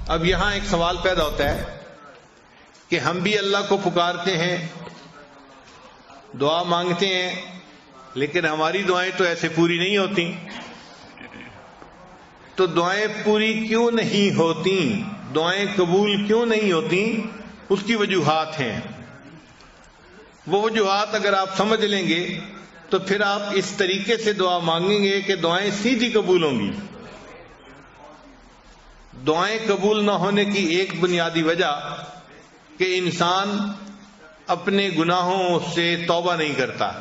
اب یہاں ایک سوال پیدا ہوتا ہے کہ ہم بھی اللہ کو پکارتے ہیں، دعا مانگتے ہیں، لیکن ہماری دعائیں تو ایسے پوری نہیں ہوتی. تو دعائیں پوری کیوں نہیں ہوتی؟ دعائیں قبول کیوں نہیں ہوتی؟ اس کی وجوہات ہیں. وہ وجوہات اگر آپ سمجھ لیں گے تو پھر آپ اس طریقے سے دعا مانگیں گے کہ دعائیں سیدھی قبول ہوں گی. دعائیں قبول نہ ہونے کی ایک بنیادی وجہ کہ انسان اپنے گناہوں سے توبہ نہیں کرتا،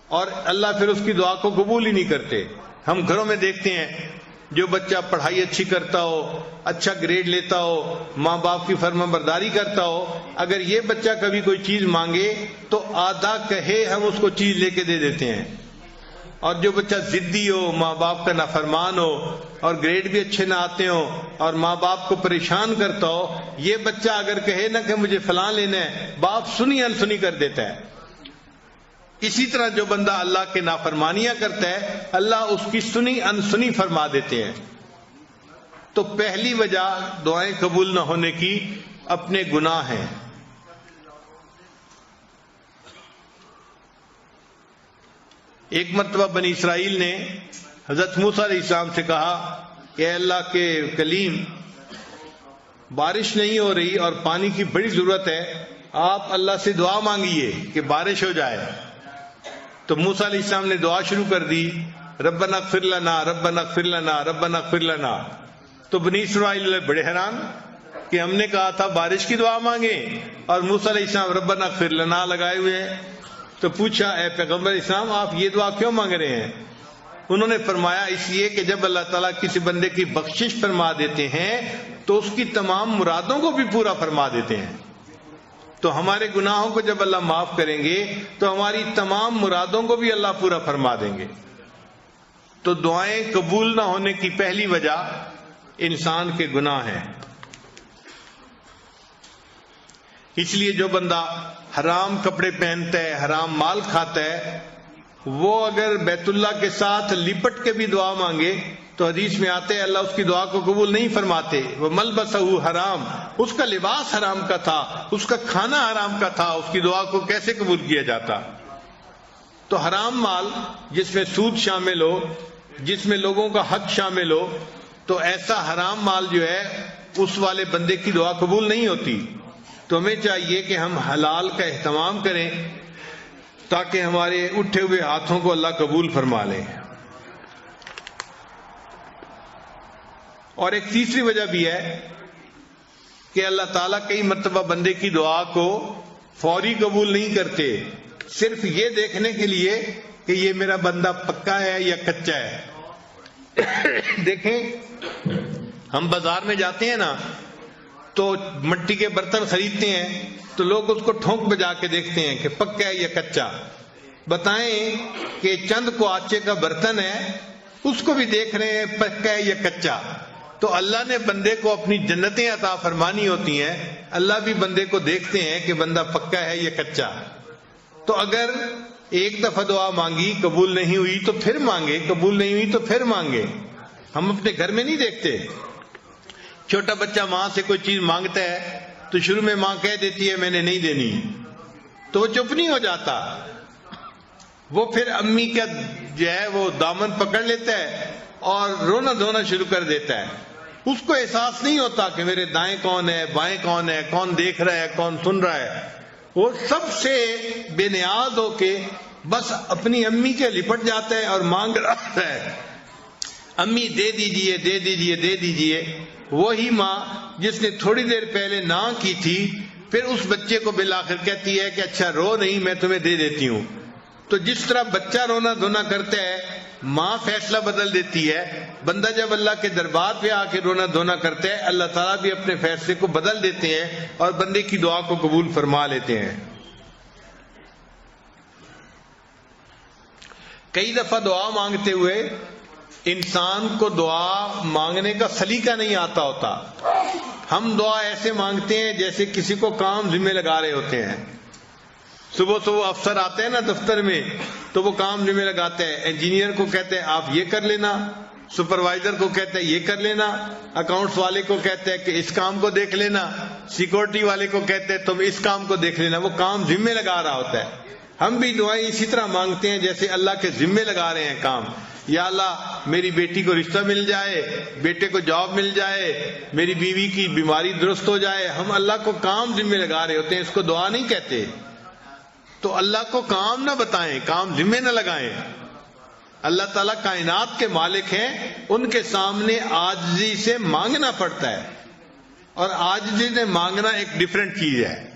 اور اللہ پھر اس کی دعا کو قبول ہی نہیں کرتے. ہم گھروں میں دیکھتے ہیں جو بچہ پڑھائی اچھی کرتا ہو، اچھا گریڈ لیتا ہو، ماں باپ کی فرما برداری کرتا ہو، اگر یہ بچہ کبھی کوئی چیز مانگے تو آدھا کہے ہم اس کو چیز لے کے دے دیتے ہیں. اور جو بچہ ضدی ہو، ماں باپ کا نافرمان ہو اور گریڈ بھی اچھے نہ آتے ہو اور ماں باپ کو پریشان کرتا ہو، یہ بچہ اگر کہے نا کہ مجھے فلاں لینا ہے، باپ سنی انسنی کر دیتا ہے. اسی طرح جو بندہ اللہ کے نافرمانیاں کرتا ہے، اللہ اس کی سنی انسنی فرما دیتے ہیں. تو پہلی وجہ دعائیں قبول نہ ہونے کی اپنے گناہ ہیں. ایک مرتبہ بنی اسرائیل نے حضرت موسیٰ علیہ السلام سے کہا کہ اے اللہ کے کلیم، بارش نہیں ہو رہی اور پانی کی بڑی ضرورت ہے، آپ اللہ سے دعا مانگیے کہ بارش ہو جائے. تو موسیٰ علیہ السلام نے دعا شروع کر دی، ربنا اغفر لنا ربنا اغفر لنا ربنا اغفر لنا. تو بنی اسرائیل بڑے حیران کہ ہم نے کہا تھا بارش کی دعا مانگیں اور موسیٰ علیہ السلام ربنا اغفر لنا لگائے ہوئے ہیں. تو پوچھا اے پیغمبر اسلام، آپ یہ دعا کیوں مانگ رہے ہیں؟ انہوں نے فرمایا اس لیے کہ جب اللہ تعالیٰ کسی بندے کی بخشش فرما دیتے ہیں تو اس کی تمام مرادوں کو بھی پورا فرما دیتے ہیں. تو ہمارے گناہوں کو جب اللہ معاف کریں گے تو ہماری تمام مرادوں کو بھی اللہ پورا فرما دیں گے. تو دعائیں قبول نہ ہونے کی پہلی وجہ انسان کے گناہ ہیں. اس لیے جو بندہ حرام کپڑے پہنتا ہے، حرام مال کھاتا ہے، وہ اگر بیت اللہ کے ساتھ لپٹ کے بھی دعا مانگے تو حدیث میں آتے ہیں اللہ اس کی دعا کو قبول نہیں فرماتے. وہ ملبسہ حرام، اس کا لباس حرام کا تھا، اس کا کھانا حرام کا تھا، اس کی دعا کو کیسے قبول کیا جاتا؟ تو حرام مال جس میں سود شامل ہو، جس میں لوگوں کا حق شامل ہو، تو ایسا حرام مال جو ہے اس والے بندے کی دعا قبول نہیں ہوتی. تو ہمیں چاہیے کہ ہم حلال کا اہتمام کریں تاکہ ہمارے اٹھے ہوئے ہاتھوں کو اللہ قبول فرما لے. اور ایک تیسری وجہ بھی ہے کہ اللہ تعالیٰ کئی مرتبہ بندے کی دعا کو فوری قبول نہیں کرتے، صرف یہ دیکھنے کے لیے کہ یہ میرا بندہ پکا ہے یا کچا ہے. دیکھیں ہم بازار میں جاتے ہیں نا تو مٹی کے برتن خریدتے ہیں تو لوگ اس کو ٹھونک بجا کے دیکھتے ہیں کہ پکا ہے یا کچا. بتائیں کہ چند کو آچے کا برتن ہے، اس کو بھی دیکھ رہے ہیں پکا ہے یا کچا. تو اللہ نے بندے کو اپنی جنتیں عطا فرمانی ہوتی ہیں، اللہ بھی بندے کو دیکھتے ہیں کہ بندہ پکا ہے یا کچا. تو اگر ایک دفعہ دعا مانگی قبول نہیں ہوئی تو پھر مانگے، قبول نہیں ہوئی تو پھر مانگے. ہم اپنے گھر میں نہیں دیکھتے، چھوٹا بچہ ماں سے کوئی چیز مانگتا ہے تو شروع میں ماں کہہ دیتی ہے میں نے نہیں دینی، تو وہ چپ نہیں ہو جاتا، وہ پھر امی کا جو ہے وہ دامن پکڑ لیتا ہے اور رونا دھونا شروع کر دیتا ہے. اس کو احساس نہیں ہوتا کہ میرے دائیں کون ہے، بائیں کون ہے، کون دیکھ رہا ہے، کون سن رہا ہے. وہ سب سے بے نیاز ہو کے بس اپنی امی کے لپٹ جاتا ہے اور مانگ رہا ہے امی دے دیجئے دے دیجئے دے دیجئے. وہی ماں جس نے تھوڑی دیر پہلے نہ کی تھی پھر اس بچے کو بالآخر کہتی ہے کہ اچھا رو نہیں، میں تمہیں دے دیتی ہوں. تو جس طرح بچہ رونا دھونا کرتا ہے ماں فیصلہ بدل دیتی ہے، بندہ جب اللہ کے دربار پہ آ کے رونا دھونا کرتا ہے اللہ تعالیٰ بھی اپنے فیصلے کو بدل دیتے ہیں اور بندے کی دعا کو قبول فرما لیتے ہیں. کئی دفعہ دعا مانگتے ہوئے انسان کو دعا مانگنے کا سلیقہ نہیں آتا ہوتا. ہم دعا ایسے مانگتے ہیں جیسے کسی کو کام ذمہ لگا رہے ہوتے ہیں. صبح صبح افسر آتے ہیں نا دفتر میں تو وہ کام ذمہ لگاتے ہیں، انجینئر کو کہتے ہیں آپ یہ کر لینا، سپروائزر کو کہتا ہے یہ کر لینا، اکاؤنٹس والے کو کہتا ہے کہ اس کام کو دیکھ لینا، سیکورٹی والے کو کہتے ہیں تم اس کام کو دیکھ لینا، وہ کام ذمے لگا رہا ہوتا ہے۔ ہم بھی دعائیں اسی طرح مانگتے ہیں جیسے اللہ کے ذمے لگا رہے ہیں کام۔ یا اللہ میری بیٹی کو رشتہ مل جائے، بیٹے کو جاب مل جائے، میری بیوی کی بیماری درست ہو جائے، ہم اللہ کو کام ذمے لگا رہے ہوتے ہیں، اس کو دعا نہیں کہتے۔ تو اللہ کو کام نہ بتائیں، کام ذمے نہ لگائیں۔ اللہ تعالیٰ کائنات کے مالک ہیں، ان کے سامنے عاجزی سے مانگنا پڑتا ہے، اور عاجزی سے مانگنا ایک ڈیفرنٹ چیز ہے۔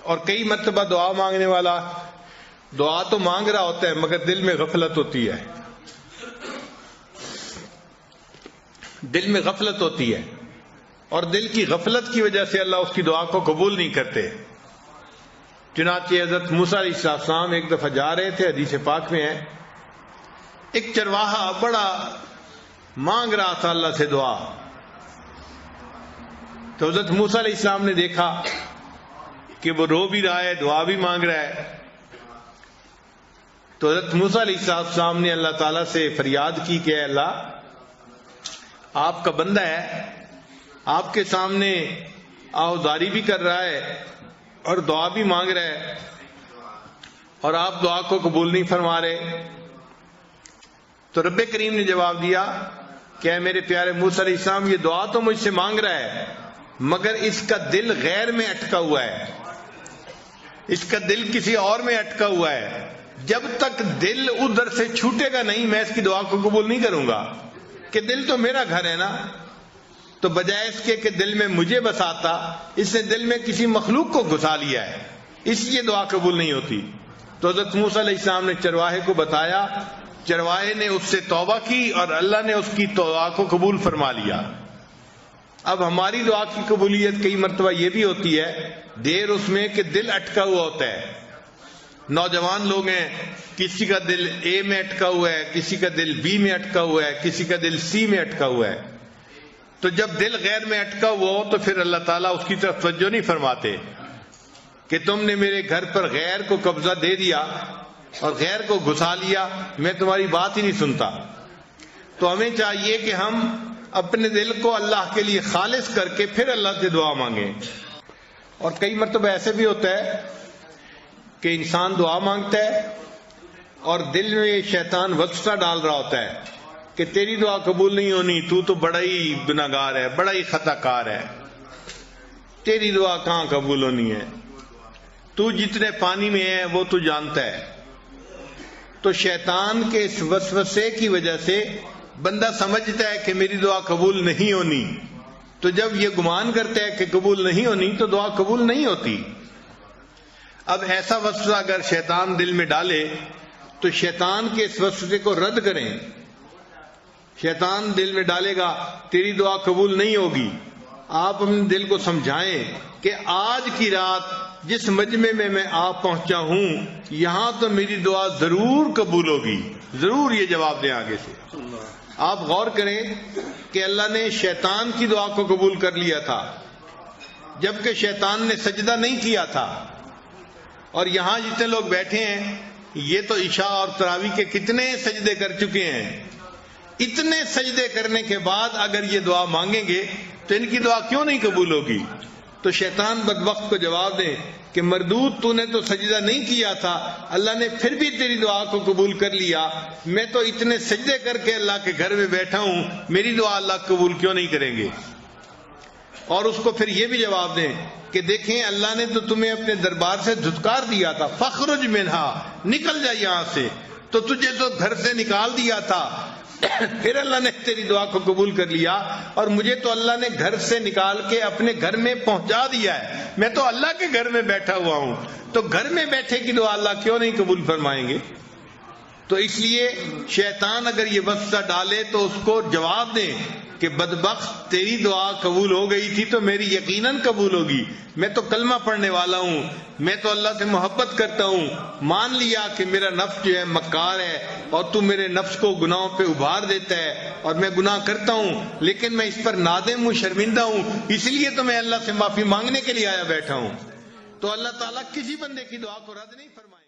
اور کئی مرتبہ دعا مانگنے والا دعا تو مانگ رہا ہوتا ہے مگر دل میں غفلت ہوتی ہے، دل میں غفلت ہوتی ہے، اور دل کی غفلت کی وجہ سے اللہ اس کی دعا کو قبول نہیں کرتے۔ چنانچہ حضرت موسیٰ علیہ السلام ایک دفعہ جا رہے تھے، حدیث پاک میں ہے، ایک چرواہا بڑا مانگ رہا تھا اللہ سے دعا، تو حضرت موسیٰ علیہ السلام نے دیکھا کہ وہ رو بھی رہا ہے، دعا بھی مانگ رہا ہے، تو حضرت موسیٰ علیہ السلام نے اللہ تعالیٰ سے فریاد کی کہ اے اللہ، آپ کا بندہ ہے، آپ کے سامنے آہوزاری بھی کر رہا ہے اور دعا بھی مانگ رہا ہے، اور آپ دعا کو قبول نہیں فرما رہے۔ تو رب کریم نے جواب دیا کہ اے میرے پیارے موسیٰ علیہ السلام، یہ دعا تو مجھ سے مانگ رہا ہے مگر اس کا دل غیر میں اٹکا ہوا ہے، اس کا دل کسی اور میں اٹکا ہوا ہے، جب تک دل ادھر سے چھوٹے گا نہیں میں اس کی دعا کو قبول نہیں کروں گا، کہ دل تو میرا گھر ہے نا۔ تو بجائے اس کے کہ دل میں مجھے بساتا، اس نے دل میں کسی مخلوق کو گھسا لیا ہے، اس لیے دعا قبول نہیں ہوتی۔ تو حضرت موسیٰ علیہ السلام نے چرواہے کو بتایا، چرواہے نے اس سے توبہ کی اور اللہ نے اس کی دعا کو قبول فرما لیا۔ اب ہماری دعا کی قبولیت کئی مرتبہ یہ بھی ہوتی ہے دیر اس میں کہ دل اٹکا ہوا ہوتا ہے۔ نوجوان لوگ ہیں، کسی کا دل اے میں اٹکا ہوا ہے، کسی کا دل بی میں اٹکا ہوا ہے، کسی کا دل سی میں اٹکا ہوا ہے۔ تو جب دل غیر میں اٹکا ہوا ہو تو پھر اللہ تعالیٰ اس کی طرف توجہ نہیں فرماتے کہ تم نے میرے گھر پر غیر کو قبضہ دے دیا اور غیر کو گھسا لیا، میں تمہاری بات ہی نہیں سنتا۔ تو ہمیں چاہیے کہ ہم اپنے دل کو اللہ کے لیے خالص کر کے پھر اللہ سے دعا مانگیں۔ اور کئی مرتبہ ایسے بھی ہوتا ہے کہ انسان دعا مانگتا ہے اور دل میں شیطان وسوسہ ڈال رہا ہوتا ہے کہ تیری دعا قبول نہیں ہونی، تو بڑا ہی گناہگار ہے، بڑا ہی خطا کار ہے، تیری دعا کہاں قبول ہونی ہے، تو جتنے پانی میں ہے وہ تو جانتا ہے۔ تو شیطان کے اس وسوسے کی وجہ سے بندہ سمجھتا ہے کہ میری دعا قبول نہیں ہونی، تو جب یہ گمان کرتا ہے کہ قبول نہیں ہونی تو دعا قبول نہیں ہوتی۔ اب ایسا وسوسہ اگر شیطان دل میں ڈالے تو شیطان کے اس وسوسے کو رد کریں۔ شیطان دل میں ڈالے گا تیری دعا قبول نہیں ہوگی، آپ اپنے دل کو سمجھائیں کہ آج کی رات جس مجمع میں میں آپ پہنچا ہوں یہاں تو میری دعا ضرور قبول ہوگی، ضرور یہ جواب دیں آگے سے۔ آپ غور کریں کہ اللہ نے شیطان کی دعا کو قبول کر لیا تھا جبکہ شیطان نے سجدہ نہیں کیا تھا، اور یہاں جتنے لوگ بیٹھے ہیں یہ تو عشاء اور تراویح کے کتنے سجدے کر چکے ہیں، اتنے سجدے کرنے کے بعد اگر یہ دعا مانگیں گے تو ان کی دعا کیوں نہیں قبول ہوگی؟ تو شیطان بدبخت کو جواب دیں کہ مردود تو نے تو سجدہ نہیں کیا تھا، اللہ نے پھر بھی تیری دعا کو قبول کر لیا، میں تو اتنے سجدے کر کے اللہ کے گھر میں بیٹھا ہوں، میری دعا اللہ قبول کیوں نہیں کریں گے؟ اور اس کو پھر یہ بھی جواب دیں کہ دیکھیں اللہ نے تو تمہیں اپنے دربار سے دھتکار دیا تھا، فخرج منہا، نکل جا یہاں سے، تو تجھے تو گھر سے نکال دیا تھا، پھر اللہ نے تیری دعا کو قبول کر لیا، اور مجھے تو اللہ نے گھر سے نکال کے اپنے گھر میں پہنچا دیا ہے، میں تو اللہ کے گھر میں بیٹھا ہوا ہوں، تو گھر میں بیٹھے کی دعا اللہ کیوں نہیں قبول فرمائیں گے؟ تو اس لیے شیطان اگر یہ وسوسہ ڈالے تو اس کو جواب دیں کہ بدبخت تیری دعا قبول ہو گئی تھی تو میری یقیناً قبول ہوگی، میں تو کلمہ پڑھنے والا ہوں، میں تو اللہ سے محبت کرتا ہوں، مان لیا کہ میرا نفس جو ہے مکار ہے اور تو میرے نفس کو گناہوں پہ ابھار دیتا ہے اور میں گناہ کرتا ہوں، لیکن میں اس پر نادم ہوں، شرمندہ ہوں، اس لیے تو میں اللہ سے معافی مانگنے کے لیے آیا بیٹھا ہوں. تو اللہ تعالیٰ کسی بندے کی دعا کو رد نہیں فرمائے.